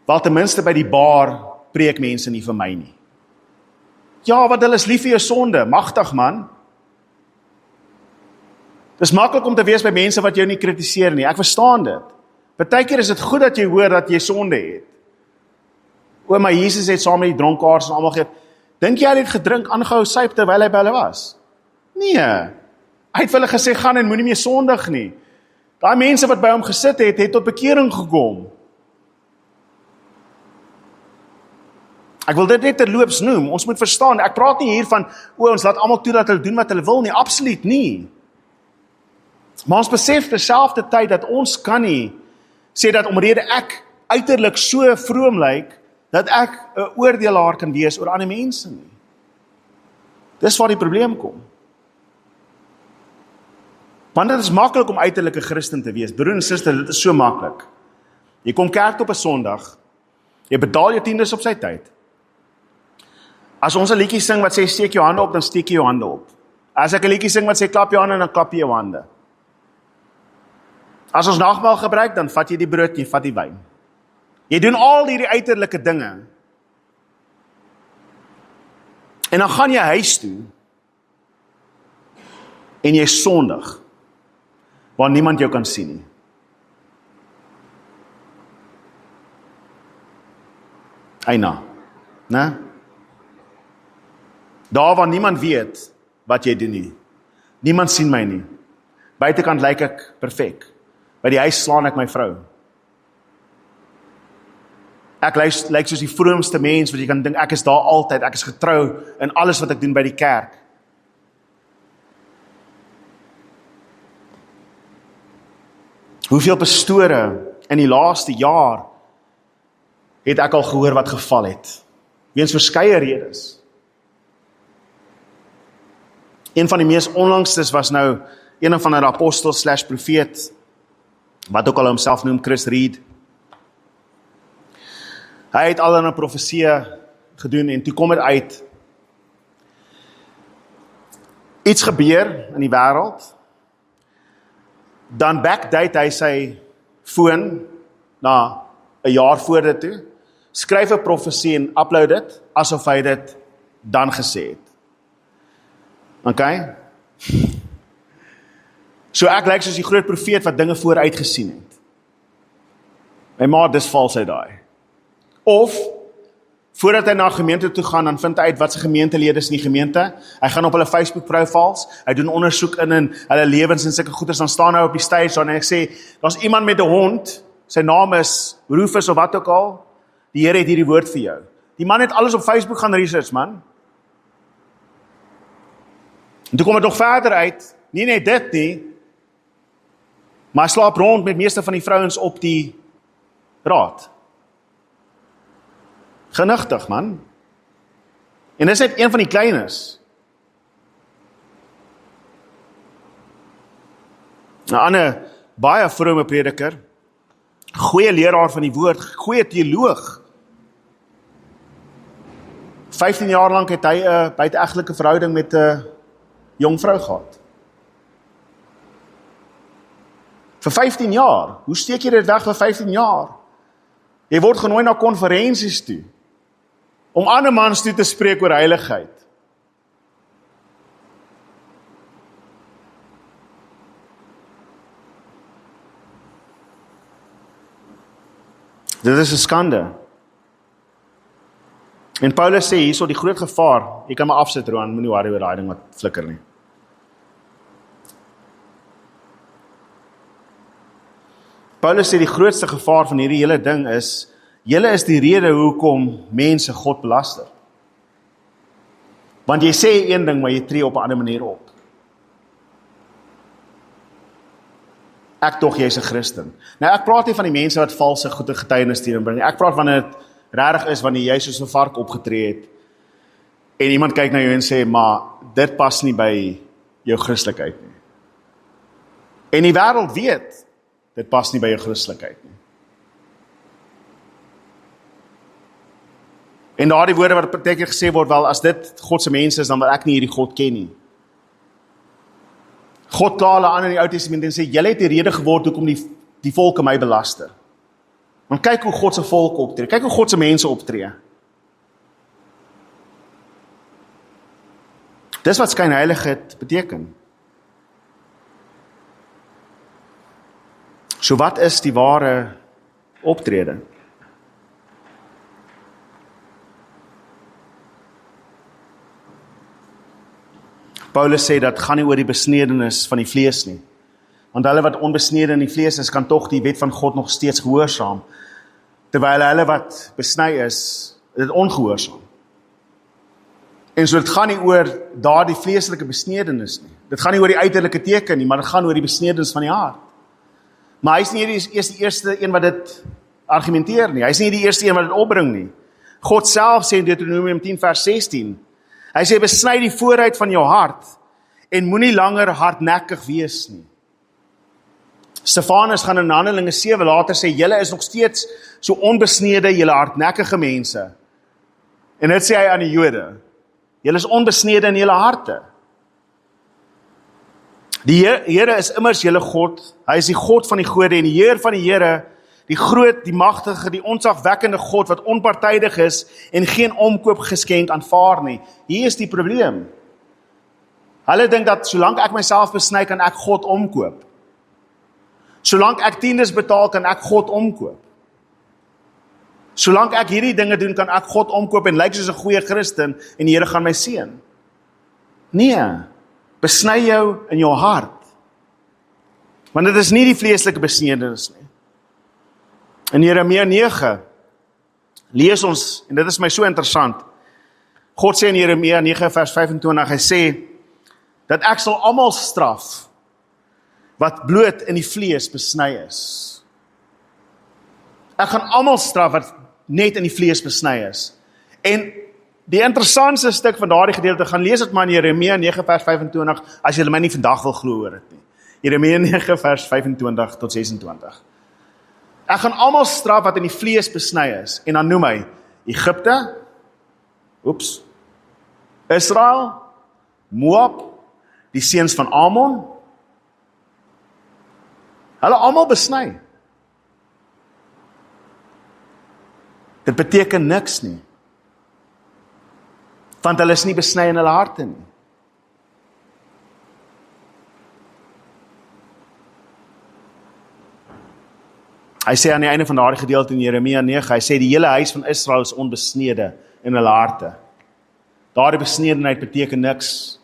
Wel ten minste by die bar preek mense nie vir my nie. Ja, want hulle is lief vir jou sonde, magtig man. Dis maklik om te wees by mense wat jou nie kritiseer nie, ek verstaan dit. Partykeer is dit goed dat jy hoor dat jy sonde het. Maar Jesus het saam met die dronkaards en almal gesê, dink jy hy het gedrink, aangehou syp terwyl hy by hulle was? Nee, hy het vir hulle gesê, gaan en moenie meer sondig nie. Daai mense wat by hom gesit het, het tot bekering gekom. Ek wil dit net terloops noem, ons moet verstaan, ek praat nie hier van, ons laat almal toe dat hulle doen wat hulle wil nie, absoluut nie. Maar ons besef terselfde tyd dat ons kan nie sê dat omrede ek uiterlik so vroom lyk, dat ek 'n oordelaar kan wees oor ander mense nie. Dis waar die probleem kom. Want dit is maklik om uiterlike Christen te wees. Broer en suster, dit is so maklik. Jy kom kerk op 'n Sondag, jy betaal jou tiendes op sy tyd. As ons 'n liedjie sing wat sê steek jou hande op, dan steek jy jou hande op. As ek 'n liedjie sing wat sê klap jou hande, dan klap jy jou hande. As ons nagmaal gebruik, dan vat jy die brood, jy vat die wyn. Jy doen al hierdie uiterlike dinge. En dan gaan jy huis toe en jy sondig waar niemand jou kan sien nie. Eina, né? Daar waar niemand weet wat jy doen nie. Niemand sien my nie. Buitekant lyk ek perfek. By die huis slaan ek my vrou. Ek lyk soos die vroomste mens wat jy kan dink, ek is daar altyd, ek is getrou in alles wat ek doen by die kerk. Hoeveel pastore in die laaste jaar het ek al gehoor wat geval het, weens verskeie redes. Een van die mees onlangstes was nou een van die apostel / profeet, wat ook al homself noem, Chris Reed. Hy het al in 'n profesie gedoen en toe kom dit uit. Iets gebeur in die wêreld, dan backdate hy sy foon na 'n jaar voor dit toe, skryf 'n profesie en upload dit, asof hy dit dan gesê het. Okay? So ek lyk soos die groot profeet wat dinge vooruit gesien het. My ma, dis vals hy daai. Of, voordat hy na gemeente toe gaan, dan vind hy uit wat sy gemeentelede is in die gemeente. Hy gaan op hulle Facebook profiles, hy doen ondersoek in hulle lewens en sulke goeders, dan staan hy op die stage en hy sê, daar's iemand met 'n hond, sy naam is Rufus of wat ook al, die Here het hierdie woord vir jou. Die man het alles op Facebook gaan research, man. En toe kom het nog verder uit, nie net dit nie, maar hy slaap rond met meeste van die vrouens op die raad. Genigtig, man. En dis net een van die kleines. 'n ander baie vrome prediker, goeie leraar van die woord, goeie teoloog. 15 jaar lank het hy 'n buiteegtelike verhouding met 'n jong vrou gehad. Vir 15 jaar. Hoe steek jy dit weg vir 15 jaar? Jy word genooi na konferensies toe, om ander mans toe te spreek oor heiligheid. Dit is 'n skande. En Paulus sê hierso die groot gevaar, jy kan maar afsit Roan, moenie worry oor daai ding wat flikker nie. Paulus sê die grootste gevaar van hierdie hele ding is, julle is die rede hoekom mense God belaster. Want jy sê een ding, maar jy tree op 'n ander manier op. Ek tog jy's 'n Christen. Nou ek praat nie van die mense wat valse goeie getuienis teenorbring. Ek praat wanneer dit regtig is wanneer jy soos 'n vark opgetree het en iemand kyk na jou en sê, maar dit pas nie by jou Christelikheid nie. En die wêreld weet, dit pas nie by jou Christelikheid nie. En daardie woorde wat partykeer gesê word, wel as dit God se mense is, dan wil ek nie hierdie God ken nie. God kla hulle aan in die Ou Testament en sê, julle het die rede geword hoekom die volke my belaster. Want kyk hoe God se volk optree, kyk hoe God se mense optree. Dis wat skynheiligheid beteken. So wat is die ware optrede? Paulus sê dat gaan nie oor die besnedenis van die vlees nie. Want hulle wat onbesnede in die vlees is, kan tog die wet van God nog steeds gehoorsaam. Terwyl hulle wat besny is, dit ongehoorsaam. En so dit gaan nie oor daardie vleeslike besnedenis nie. Dit gaan nie oor die uiterlike teken nie, maar dit gaan oor die besnedenis van die hart. Maar hy is nie die eerste een wat dit argumenteer nie. Hy is nie die eerste een wat dit opbring nie. God self sê in Deuteronomium 10 vers 16, hy sê, besny die vooruit van jou hart en moenie langer hardnekkig wees nie. Stefanus gaan in Handelinge 7 later sê, julle is nog steeds so onbesnede, julle hardnekkige mense. En dit sê hy aan die Jode, julle is onbesnede in julle harte. Die Here is immers julle God, hy is die God van die gode en die Heer van die Here, die groot, die magtige, die ontzagwekkende God wat onpartydig is en geen omkoopgeskenk aanvaar nie. Hier is die probleem. Hulle dink dat solank ek myself besny, kan ek God omkoop. Solank ek tiendes betaal, kan ek God omkoop. Solank ek hierdie dinge doen, kan ek God omkoop en lyk soos 'n goeie Christen en die Here gaan my seën. Nee, besny jou in jou hart. Want dit is nie die vleeslike besnedenis nie. In Jeremia 9 lees ons, en dit is my so interessant, God sê in Jeremia 9 vers 25, hy sê, dat ek sal almal straf, wat bloot in die vlees besny is. Ek gaan almal straf, wat net in die vlees besny is. En die interessantste stuk van daardie gedeelte, gaan lees dit maar in Jeremia 9 vers 25, as julle my nie vandag wil glo oor dit nie. Jeremia 9 vers 25 tot 26. Ek gaan almal straf wat in die vlees besny is, en dan noem hy Egipte, Israel, Moab, die seuns van Ammon, hulle almal besny. Dit beteken niks nie, want hulle is nie besny in hulle harte nie. Hy sê aan die einde van daardie gedeelte in Jeremia 9, hy sê die hele huis van Israel is onbesnede in hulle harte. Daardie besnedenheid beteken niks.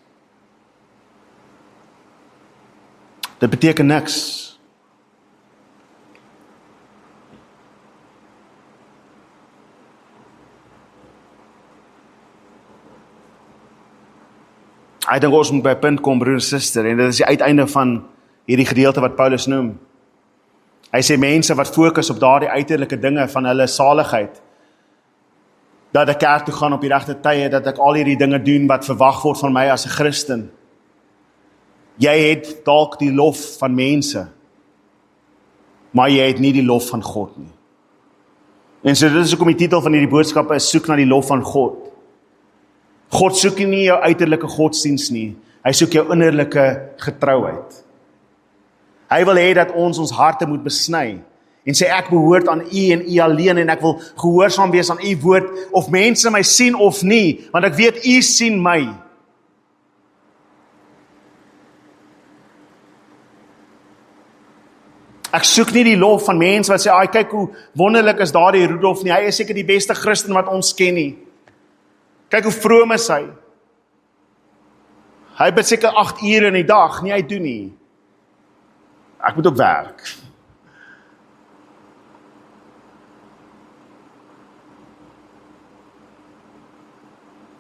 Dit beteken niks. Ek dink ons moet by 'n punt kom, broer en suster, en dit is die uiteinde van hierdie gedeelte wat Paulus noem. Hy sê mense wat fokus op daardie uiterlike dinge van hulle saligheid, dat ek kerk toe gaan op die regte tye, dat ek al hierdie dinge doen wat verwag word van my as 'n Christen. Jy het dalk die lof van mense, maar jy het nie die lof van God nie. En so dit is hoekom die titel van hierdie boodskap is, soek na die lof van God. God soek nie jou uiterlike godsdiens nie, hy soek jou innerlike getrouheid. Hy wil hê dat ons harte moet besny, en sê ek behoort aan U en U alleen, en ek wil gehoorsaam wees aan U woord, of mense my sien of nie, want ek weet U sien my. Ek soek nie die lof van mense wat sê, "Ai, kyk hoe wonderlik is daardie Rudolf nie, hy is seker die beste Christen wat ons ken nie. Kyk hoe vroom is hy. Hy bid seker 8 ure in die dag." Nee, hy doen nie. Ek moet ook werk.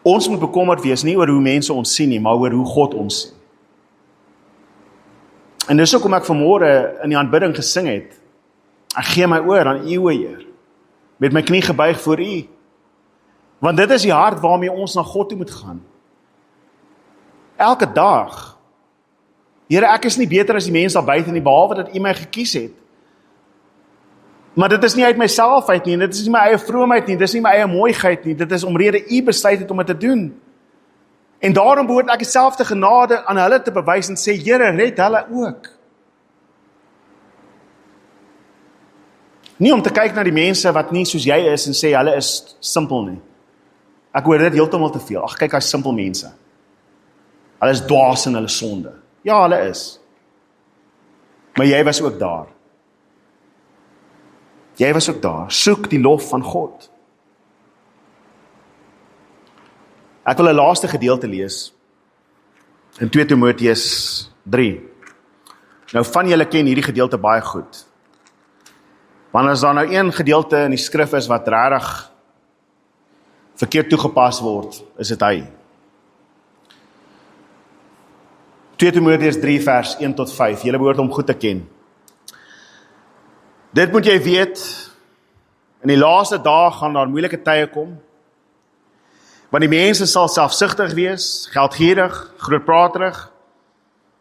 Ons moet bekommerd wees nie oor hoe mense ons sien nie, maar oor hoe God ons sien. En dis hoekom ek vanmôre in die aanbidding gesing het. Ek gee my oor aan U, o Heer, met my knie gebuig voor U. Want dit is die hart waarmee ons na God toe moet gaan. Elke dag. Here, ek is nie beter as die mense daar buite nie, behalwe dat U my gekies het. Maar dit is nie uit myself uit nie, dit is nie my eie vroomheid nie, dit is nie my eie mooiheid nie, dit is omrede U besluit het om dit te doen. En daarom behoort ek dieselfde genade aan hulle te bewys en sê, Here, red hulle ook. Nie om te kyk na die mense wat nie soos jy is en sê, hulle is simpel nie. Ek hoor dit heeltemal te veel. Ag, kyk, hy is simpel mense. Hulle is dwaas in hulle sonde. Ja, hulle is. Maar jy was ook daar. Jy was ook daar. Soek die lof van God. Ek wil 'n laaste gedeelte lees in 2 Timoteus 3. Nou van julle ken hierdie gedeelte baie goed. Want as daar nou een gedeelte in die skrif is wat regtig verkeerd toegepas word, is dit hy. 2 Timoteus 3 vers 1 tot 5. Julle behoort hom goed te ken. Dit moet jy weet, in die laaste dae gaan daar moeilike tye kom, want die mense sal selfsugtig wees, geldgierig, grootpraterig,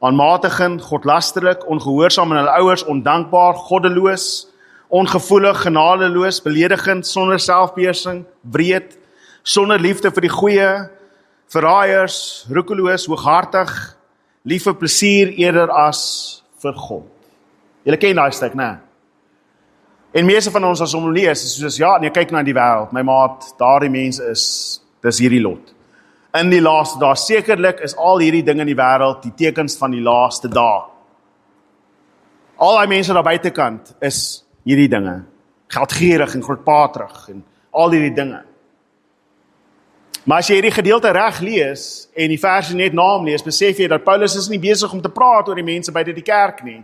aanmatigend, godlasterlik, ongehoorsaam aan hulle ouers, ondankbaar, goddeloos, ongevoelig, genadeloos, beledigend, sonder selfbeheersing, wreed, sonder liefde vir die goeie, verraaiers, roekeloos, hooghartig, lief vir plesier eerder as vir God. Julle ken daai stuk, né? En meeste van ons as hom lees, is soos, ja, nee, kyk na die wêreld, my maat, daardie mense dis hierdie lot. In die laaste dae, sekerlik is al hierdie dinge in die wêreld die tekens van die laaste dae. Al die mense daar buitekant is hierdie dinge, geldgierig en grootpaterig en al hierdie dinge. Maar as jy hierdie gedeelte reg lees en die versie net na hom lees, besef jy dat Paulus is nie besig om te praat oor die mense buite die kerk nie.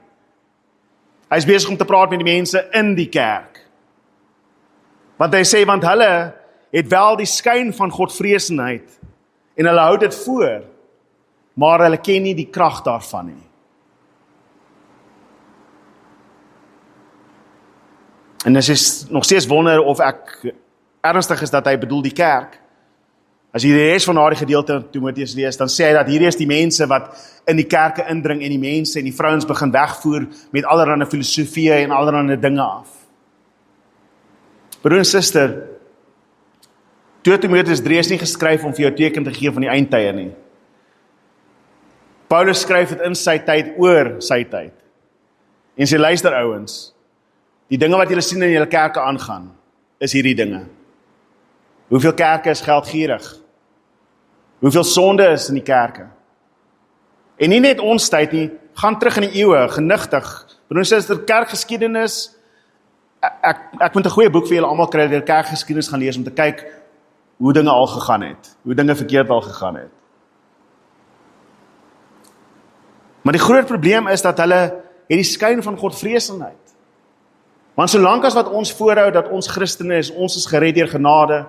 Hy is besig om te praat met die mense in die kerk. Want hy sê, want hulle het wel die skyn van godvreesenheid en hulle hou dit voor, maar hulle ken nie die krag daarvan nie. En as jy nog steeds wonder of ek ernstig is dat hy bedoel die kerk, as jy die res van daardie gedeelte in Timoteus lees, dan sê hy dat hierdie is die mense wat in die kerke indring en die mense en die vrouens begin wegvoer met allerlei filosofieë en allerlei dinge af. Broer en suster, 2 Timoteus 3 is nie geskryf om vir jou teken te gee van die eindtye nie. Paulus skryf dit in sy tyd oor sy tyd. En sê, luister ouens, die dinge wat julle sien in julle kerke aangaan, is hierdie dinge. Hoeveel kerke is geldgierig? Hoeveel sonde is in die kerke? En nie net ons tyd nie, gaan terug in die eeue, genigtig. Broer en suster, kerkgeskiedenis, ek moet 'n goeie boek vir julle almal kry, deur kerkgeskiedenis gaan lees, om te kyk hoe dinge al gegaan het, hoe dinge verkeerd al gegaan het. Maar die groot probleem is dat hulle het die skyn van godvreesenheid. Want solank as wat ons voorhou dat ons Christene is, ons is gered deur genade,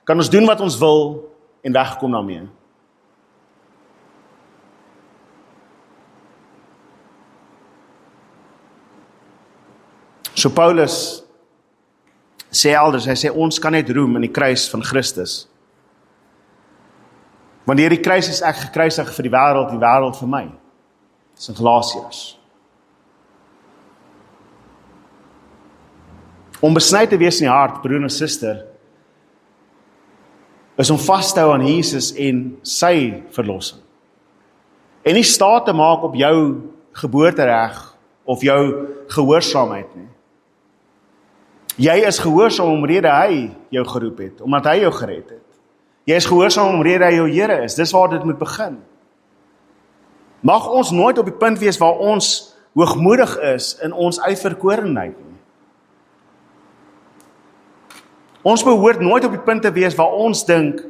kan ons doen wat ons wil en wegkom daarmee. So Paulus sê elders, hy sê ons kan net roem in die kruis van Christus. Want deur die kruis is ek gekruisig vir die wêreld vir my. Dis in Galasiërs. Om besny te wees in die hart, broer en suster, is om vas te hou aan Jesus en sy verlossing. En nie staat te maak op jou geboortereg of jou gehoorsaamheid nie. Jy is gehoorsaam omrede hy jou geroep het, omdat hy jou gered het. Jy is gehoorsaam omrede hy jou Here is, dis waar dit moet begin. Mag ons nooit op die punt wees waar ons hoogmoedig is in ons uitverkorenheid nie. Ons behoort nooit op die punt te wees waar ons dink,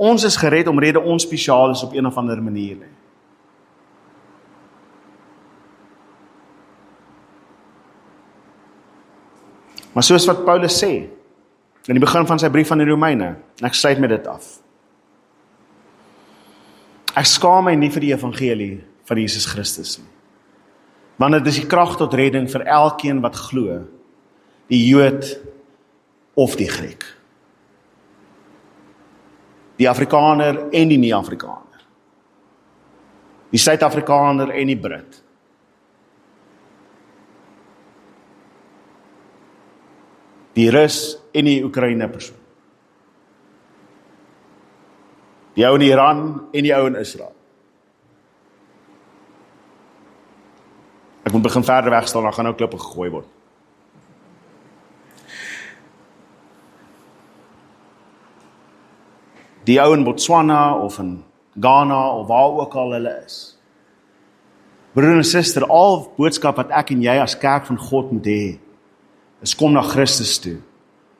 ons is gered omrede ons spesiaal is op een of ander manier nie. Maar soos wat Paulus sê, in die begin van sy brief aan die Romeine, en ek sluit met dit af. Ek skaam my nie vir die evangelie van Jesus Christus nie. Want dit is die krag tot redding vir elkeen wat glo, die Jood of die Griek. Die Afrikaner en die nie-Afrikaner. Die Suid-Afrikaner en die Brit. Die Rus en die Oekraïne persoon. Die ou in Iran en die ou in Israel. Ek moet begin verder wegstaan, dan gaan nou klippe gegooi word. Die ou in Botswana of in Ghana of waar ook al hulle is. Broer en suster, al boodskap wat ek en jy as kerk van God moet hê, is kom na Christus toe.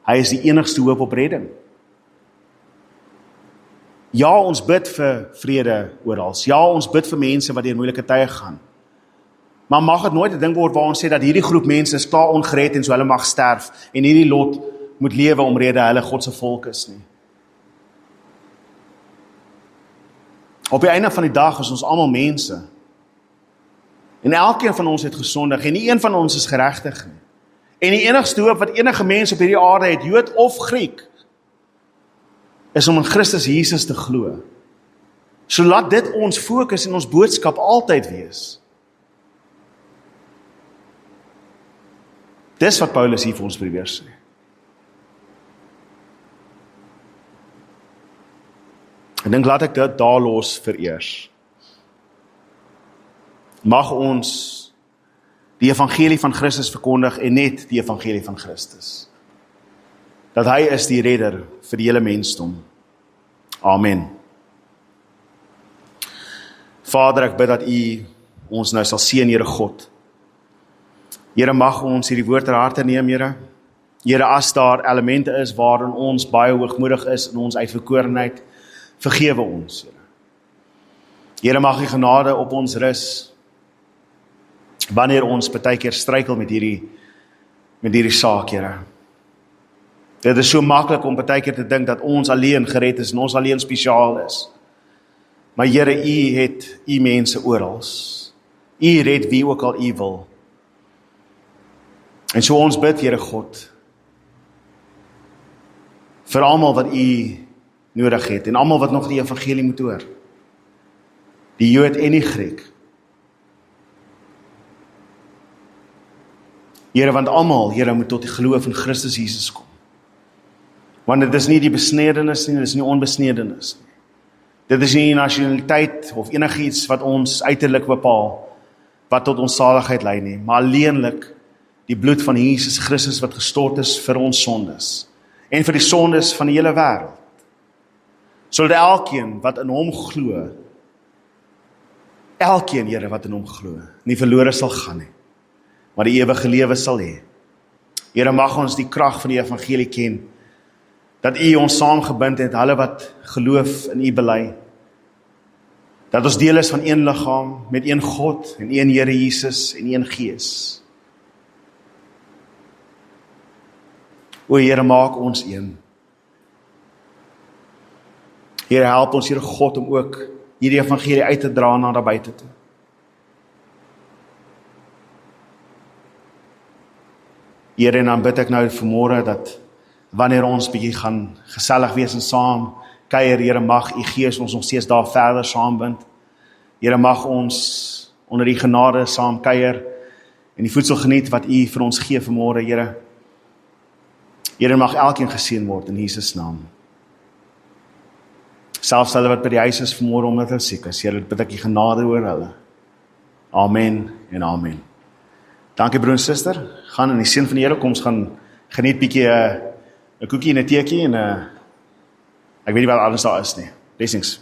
Hy is die enigste hoop op redding. Ja, ons bid vir vrede oral. Ja, ons bid vir mense wat deur moeilike tye gaan. Maar mag dit nooit 'n ding word waar ons sê dat hierdie groep mense is klaar ongered en so hulle mag sterf en hierdie lot moet lewe omrede hulle God se volk is nie. Op die einde van die dag is ons almal mense. En elkeen van ons het gesondig en nie een van ons is geregtig nie. En die enigste hoop wat enige mens op hierdie aarde het, Jood of Griek, is om in Christus Jesus te glo. So laat dit ons fokus en ons boodskap altyd wees. Dis wat Paulus hier vir ons probeer sê. Ek dink laat ek dit daar los vir eers. Mag ons die evangelie van Christus verkondig en net die evangelie van Christus. Dat hy is die redder vir die hele mensdom. Amen. Vader, ek bid dat U ons nou sal seën, Here God. Here, mag ons hierdie woord ter harte neem, Here. Here, as daar elemente is waarin ons baie hoogmoedig is in ons uitverkorenheid, vergewe ons, Here. Here, mag U genade op ons rus, wanneer ons baie keer struikel met hierdie saak, Here. Dit is so maklik om baie keer te dink dat ons alleen gered is en ons alleen spesiaal is. Maar Here, U het U mense oral. U red wie ook al U wil. En so ons bid, Here God, vir almal wat U nodig het en almal wat nog die evangelie moet hoor. Die Jood en die Griek. Here, want almal, Here, moet tot die geloof in Christus Jesus kom. Want dit is nie die besnedenis nie, dit is nie onbesnedenis nie. Dit is nie nasionaliteit of enigiets wat ons uiterlik bepaal, wat tot ons saligheid lei nie, maar alleenlik die bloed van Jesus Christus wat gestort is vir ons sondes, en vir die sondes van die hele wêreld. Sodat elkeen wat in hom glo, elkeen, Here, wat in hom glo, nie verlore sal gaan nie, maar die ewige lewe sal hê. Here, mag ons die krag van die evangelie ken, dat U ons saamgebind het, hulle wat geloof in U bely, dat ons deel is van een liggaam, met een God, en een Here Jesus, en een Gees. O Here, maak ons een. Here, help ons, Here God, om ook hierdie evangelie uit te dra na daar buite toe. Here, en dan bid ek nou vanmôre dat wanneer ons bietjie gaan gesellig wees en saam kuier, Here, mag U Gees ons nog steeds daar verder saambind. Here, mag ons onder die genade saam kuier en die voedsel geniet wat U vir ons gee vanmôre, Here. Here, mag elkeen geseën word in Jesus naam. Selfs hulle wat by die huis is vanmôre omdat hulle siek is, Here, bid ek die genade oor hulle. Amen en amen. Dankie broer en suster, gaan in die seën van die Here, kom ons gaan geniet bietjie 'n koekie en 'n teetjie en ek weet nie wat anders daar is nie. Blessings.